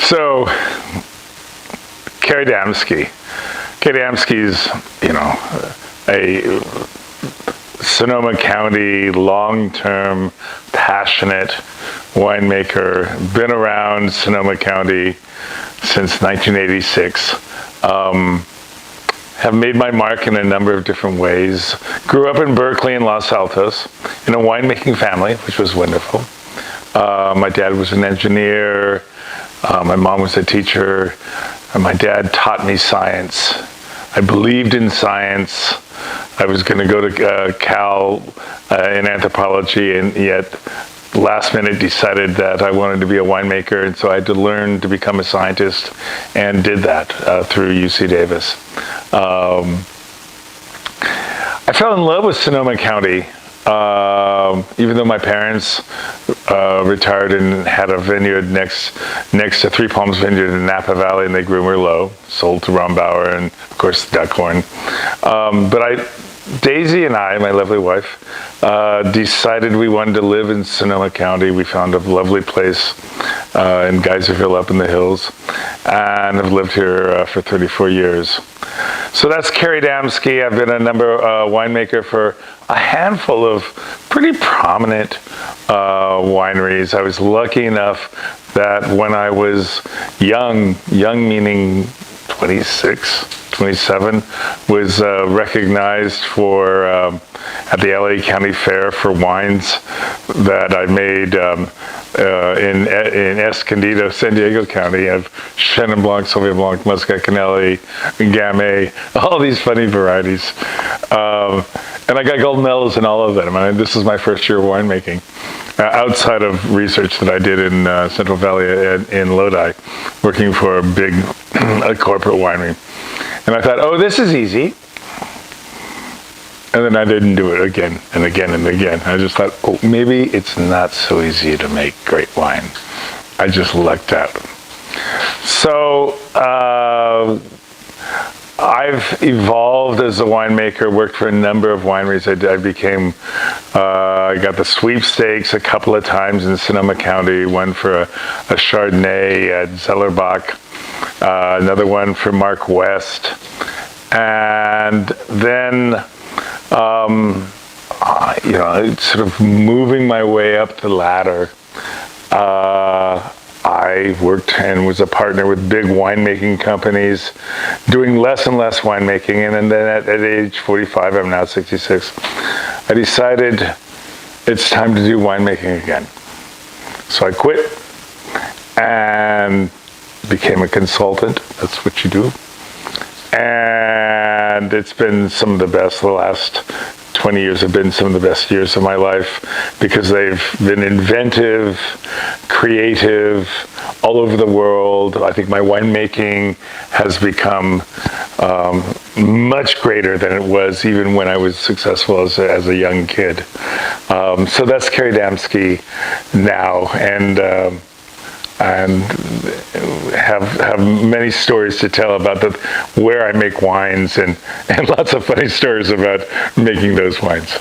So, Kerry Damskey. Kerry Damskey's, a Sonoma County long-term passionate winemaker, been around Sonoma County since 1986. Have made my mark in a number of different ways. Grew up in Berkeley and Los Altos in a winemaking family, which was wonderful. My dad was an engineer. My mom was a teacher. And my dad taught me science. I believed in science. I was going to go to Cal in anthropology, and yet last minute decided that I wanted to be a winemaker, and so I had to learn to become a scientist, and did that through UC Davis. I fell in love with Sonoma County, even though my parents retired and had a vineyard next to Three Palms Vineyard in Napa Valley, and they grew Merlot, sold to Rombauer, and of course Duckhorn. But Daisy and I, my lovely wife, decided we wanted to live in Sonoma County. We found a lovely place in Geyserville up in the hills, and have lived here for 34 years. So that's Kerry Damskey. I've been a winemaker for a handful of pretty prominent wineries. I was lucky enough that when I was young meaning 26, 27, was recognized for at the LA County Fair for wines that I made in Escondido, San Diego County. I have Chenin Blanc, Sauvignon Blanc, Muscat Canelli, Gamay, all these funny varieties. And I got gold medals in all of them. I mean, this is my first year of winemaking, outside of research that I did in Central Valley in Lodi, working for a big corporate winery. And I thought, oh, this is easy. And then I didn't do it again and again and again. I just thought, oh, maybe it's not so easy to make great wine. I just lucked out. So I've evolved as a winemaker, worked for a number of wineries. I got the sweepstakes a couple of times in Sonoma County, one for a Chardonnay at Zellerbach, another one for Mark West. And then, sort of moving my way up the ladder, I worked and was a partner with big winemaking companies, doing less and less winemaking. And then at age 45, I'm now 66, I decided it's time to do winemaking again. So I quit and became a consultant. That's what you do. And it's been some of the best. The last 20 years have been some of the best years of my life, because they've been inventive, creative, all over the world. I think my winemaking has become much greater than it was even when I was successful as a young kid. So that's Kerry Damskey now, and have many stories to tell about where I make wines, and lots of funny stories about making those wines.